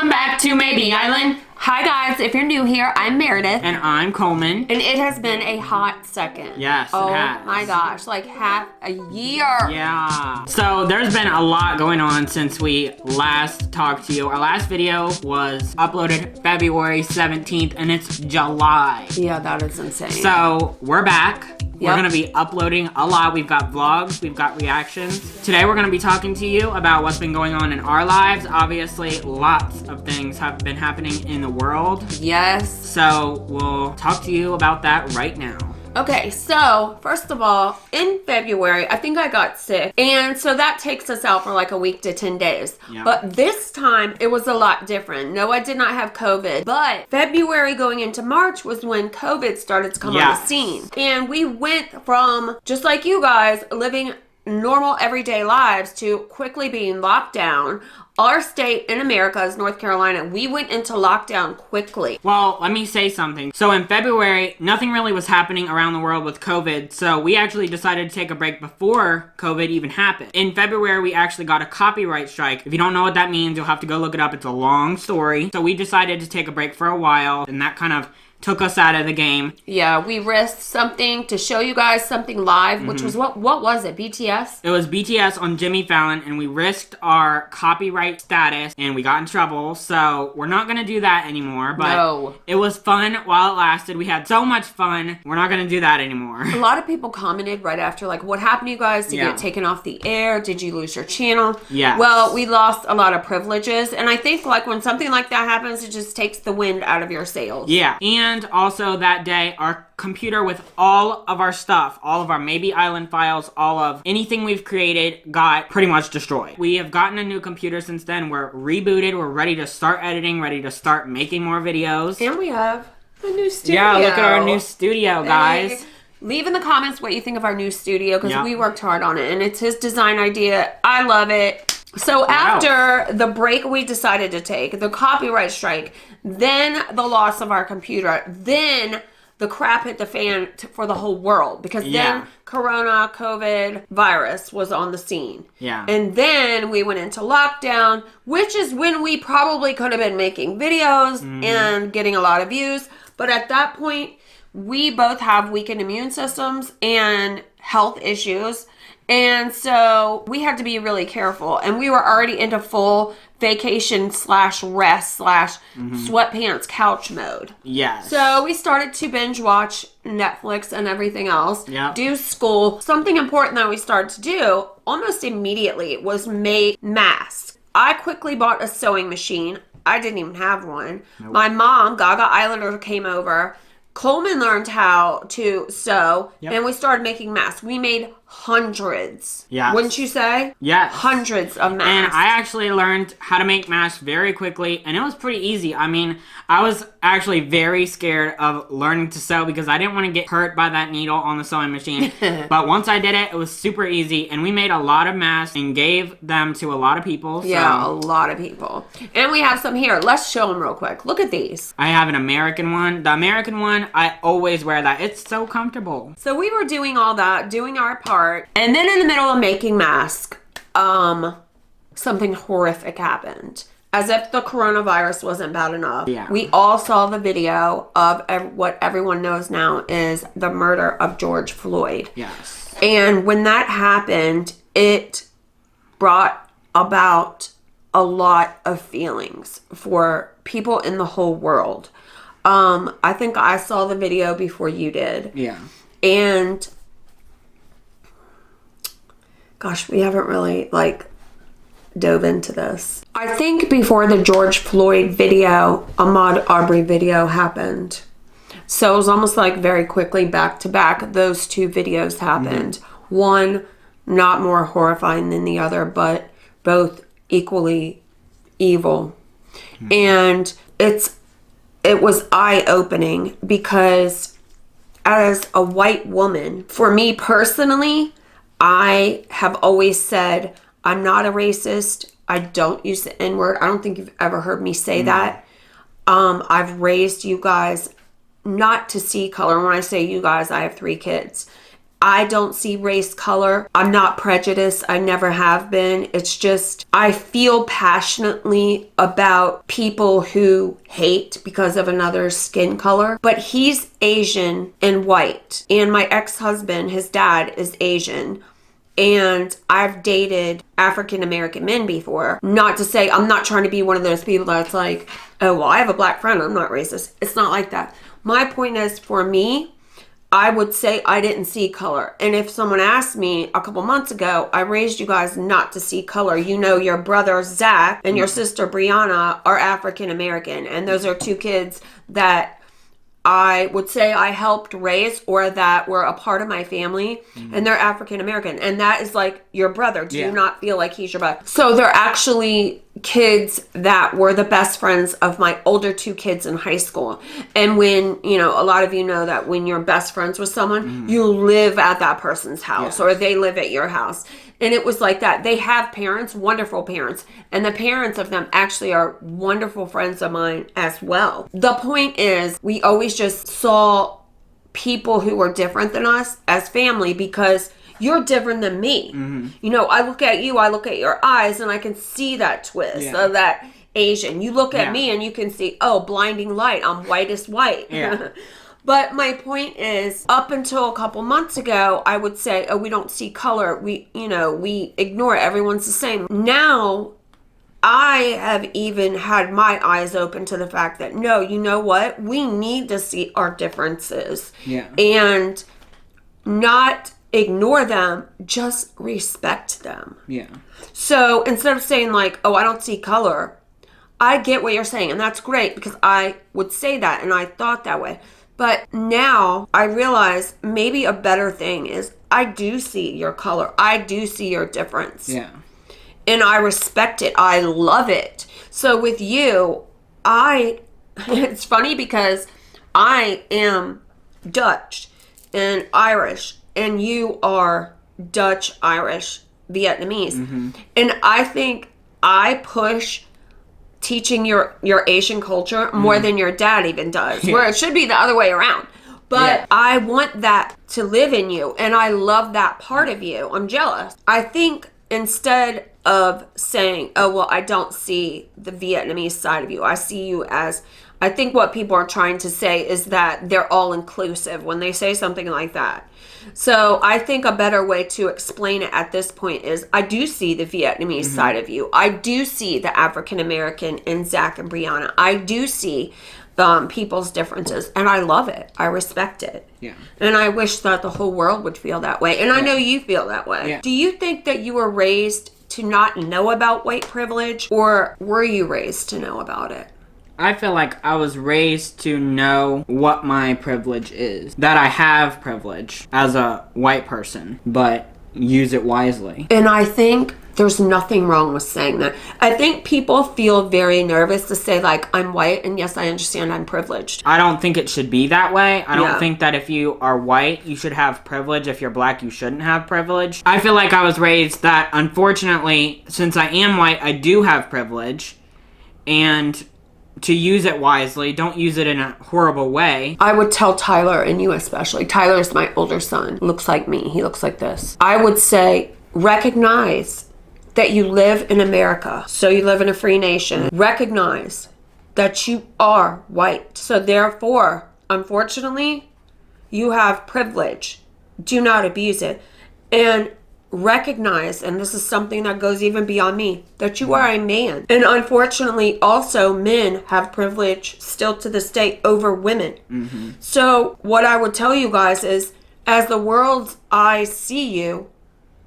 Welcome back to MABIE Island. Hi guys, if you're new here, I'm Meredith. And I'm Coleman. And it has been a hot second. Yes, it has. Oh my gosh, like half a year. Yeah. So there's been a lot going on since we last talked to you. Our last video was uploaded February 17th and it's July. Yeah, that is insane. So we're back. We're Yep. going to be uploading a lot. We've got vlogs, we've got reactions. Today we're going to be talking to you about what's been going on in our lives. Obviously, lots of things have been happening in the world. Yes. So we'll talk to you about that right now. Okay, so first of all, in February, I think I got sick. And so that takes us out for like a week to 10 days. Yeah. But this time, it was a lot different. No, I did not have COVID. But February going into March was when COVID started to come on the scene. And we went from, just like you guys, living normal everyday lives to quickly being locked down. Our state in America is North Carolina. We went into lockdown quickly. Well, let me say something. So in February, nothing really was happening around the world with COVID, so we actually decided to take a break before COVID even happened. In February, we actually got a copyright strike. If you don't know what that means, you'll have to go look it up. It's a long story. So we decided to take a break for a while, and that kind of took us out of the game. Yeah, we risked something to show you guys something live, which was what was it? BTS? It was BTS on Jimmy Fallon, and we risked our copyright status, and we got in trouble, so we're not gonna do that anymore, but No. It was fun while it lasted. We had so much fun. We're not gonna do that anymore. A lot of people commented right after, like, what happened to you guys to get taken off the air? Did you lose your channel? Yes. Well, we lost a lot of privileges, and I think, like, when something like that happens, it just takes the wind out of your sails. Yeah, and also that day, our computer with all of our stuff, all of our MABIE Island files, all of anything we've created got pretty much destroyed. We have gotten a new computer since then. We're rebooted. We're ready to start editing, ready to start making more videos. And we have a new studio. Yeah, look at our new studio, guys. Hey. Leave in the comments what you think of our new studio, because we worked hard on it, and it's his design idea. I love it. So after the break we decided to take, the copyright strike, then the loss of our computer, then the crap hit the fan for the whole world, because then Corona, COVID, virus was on the scene. Yeah. And then we went into lockdown, which is when we probably could have been making videos and getting a lot of views. But at that point, we both have weakened immune systems and health issues. And so we had to be really careful. And we were already into full vacation / rest / sweatpants couch mode. Yes. So we started to binge watch Netflix and everything else. Yep. Do school. Something important that we started to do almost immediately was make masks. I quickly bought a sewing machine. I didn't even have one. Nope. My mom, Gaga Islander, came over. Coleman learned how to sew, and we started making masks. We made hundreds. Yes. Wouldn't you say? Yes. Hundreds of masks. And I actually learned how to make masks very quickly, and it was pretty easy. I mean, I was actually very scared of learning to sew because I didn't want to get hurt by that needle on the sewing machine. But once I did it, it was super easy, and we made a lot of masks and gave them to a lot of people. Yeah, a lot of people. And we have some here. Let's show them real quick. Look at these. I have an American one. The American one, I always wear that. It's so comfortable. So we were doing all that, doing our part. And then in the middle of making masks, something horrific happened. As if the coronavirus wasn't bad enough. Yeah. We all saw the video of what everyone knows now is the murder of George Floyd. Yes. And when that happened, it brought about a lot of feelings for people in the whole world. I think I saw the video before you did. Yeah. And gosh, we haven't really dove into this. I think before the George Floyd video, Ahmaud Arbery video happened. So it was almost like very quickly back to back, those two videos happened. One not more horrifying than the other, but both equally evil. And it was eye-opening because as a white woman, for me personally, I have always said, I'm not a racist. I don't use the N-word. I don't think you've ever heard me say that. I've raised you guys not to see color. And when I say you guys, I have 3 kids. I don't see race, color. I'm not prejudiced. I never have been. It's just, I feel passionately about people who hate because of another skin color. But he's Asian and white. And my ex-husband, his dad, is Asian. And I've dated African American men before. Not to say, I'm not trying to be one of those people that's like, oh, well, I have a black friend, I'm not racist. It's not like that. My point is, for me, I would say I didn't see color. And if someone asked me a couple months ago, I raised you guys not to see color. You know, your brother Zach and your sister Brianna are African American. And those are two kids that I would say I helped raise, or that were a part of my family, and they're African American, and that is like your brother. Do you not feel like he's your brother? So they're actually kids that were the best friends of my older two kids in high school. And when, you know, a lot of you know that when you're best friends with someone, you live at that person's house, or they live at your house. And it was like that. They have parents, wonderful parents. And the parents of them actually are wonderful friends of mine as well. The point is, we always just saw people who were different than us as family, because you're different than me. You know, I look at you, I look at your eyes, and I can see that twist of that Asian. You look at me and you can see, oh, blinding light. I'm white as white. But my point is, up until a couple months ago, I would say, oh, we don't see color. We ignore it. Everyone's the same. Now, I have even had my eyes open to the fact that, no, you know what? We need to see our differences. And not ignore them, just respect them. So instead of saying like, oh, I don't see color, I get what you're saying. And that's great, because I would say that and I thought that way. But now I realize maybe a better thing is, I do see your color. I do see your difference. And I respect it. I love it. So with you, it's funny because I am Dutch and Irish, and you are Dutch, Irish, Vietnamese. And I think I push teaching your Asian culture more than your dad even does, where it should be the other way around. But I want that to live in you, and I love that part of you. I'm jealous. I think instead of saying, oh, well, I don't see the Vietnamese side of you, I see you as, I think what people are trying to say is that they're all inclusive when they say something like that. So I think a better way to explain it at this point is, I do see the Vietnamese side of you. I do see the African American in Zach and Brianna. I do see people's differences, and I love it. I respect it. And I wish that the whole world would feel that way. And I know you feel that way. Do you think that you were raised to not know about white privilege, or were you raised to know about it? I feel like I was raised to know what my privilege is. That I have privilege as a white person, but use it wisely. And I think there's nothing wrong with saying that. I think people feel very nervous to say, like, I'm white, and yes, I understand I'm privileged. I don't think it should be that way. I don't think that if you are white, you should have privilege. If you're black, you shouldn't have privilege. I feel like I was raised that, unfortunately, since I am white, I do have privilege. And to use it wisely, don't use it in a horrible way. I would tell Tyler, and you especially. Tyler's my older son. Looks like me. He looks like this. I would say, recognize that you live in America. So you live in a free nation. Recognize that you are white. So therefore, unfortunately, you have privilege. Do not abuse it. And recognize, and this is something that goes even beyond me, that you are a man. And unfortunately, also, men have privilege still to this day over women. So what I would tell you guys is, as the world's eyes see you,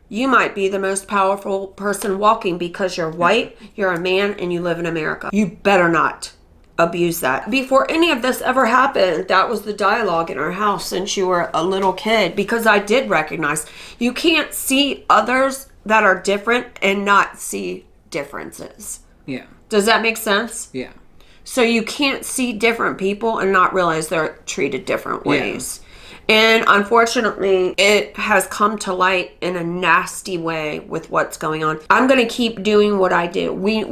you might be the most powerful person walking because you're white, you're a man, and you live in America. You better not abuse that. Before any of this ever happened, that was the dialogue in our house since you were a little kid, because I did recognize you can't see others that are different and not see differences. Does that make sense? So you can't see different people and not realize they're treated different ways. And unfortunately, it has come to light in a nasty way with what's going on. I'm going to keep doing what I do. We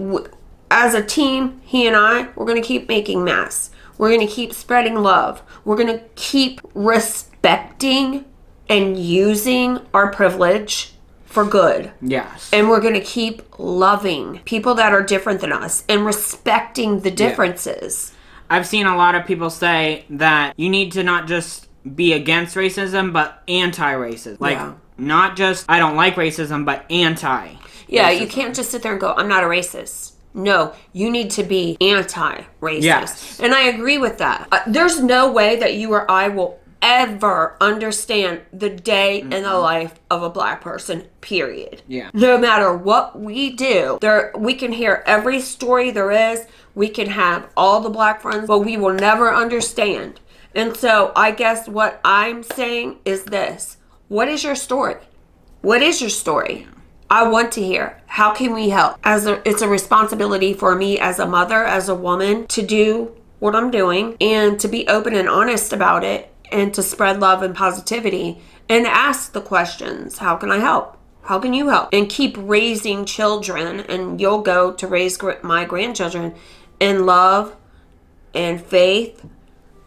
as a team, he and I, we're going to keep making masks. We're going to keep spreading love. We're going to keep respecting and using our privilege for good. Yes. And we're going to keep loving people that are different than us and respecting the differences. I've seen a lot of people say that you need to not just be against racism, but anti-racism. Like, not just, I don't like racism, but anti. Yeah, you can't just sit there and go, I'm not a racist. No, you need to be anti-racist. Yes. And I agree with that. There's no way that you or I will ever understand the day in the life of a black person, period. Yeah. No matter what we do, we can hear every story there is. We can have all the black friends, but we will never understand. And so I guess what I'm saying is this. What is your story? What is your story? I want to hear. How can we help? It's a responsibility for me as a mother, as a woman, to do what I'm doing and to be open and honest about it and to spread love and positivity and ask the questions. How can I help? How can you help? And keep raising children, and you'll go to raise my grandchildren in love and faith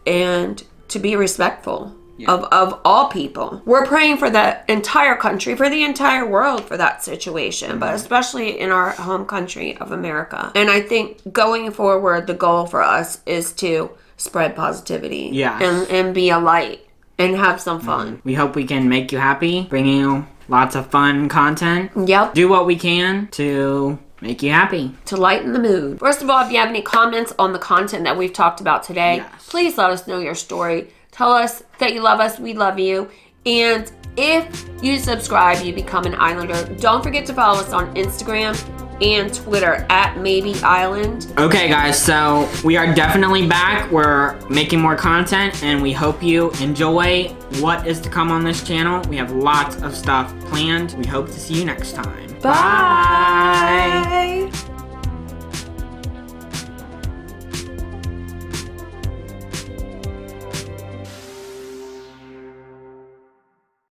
and to be respectful. Of all people. We're praying for the entire country, for the entire world for that situation, but especially in our home country of America. And I think going forward, the goal for us is to spread positivity and be a light and have some fun. We hope we can make you happy, bring you lots of fun content. Yep. Do what we can to make you happy. To lighten the mood. First of all, if you have any comments on the content that we've talked about today, please let us know your story. Tell us that you love us. We love you. And if you subscribe, you become an Islander. Don't forget to follow us on Instagram and Twitter at MABIE Island. Okay, guys. So we are definitely back. We're making more content, and we hope you enjoy what is to come on this channel. We have lots of stuff planned. We hope to see you next time. Bye.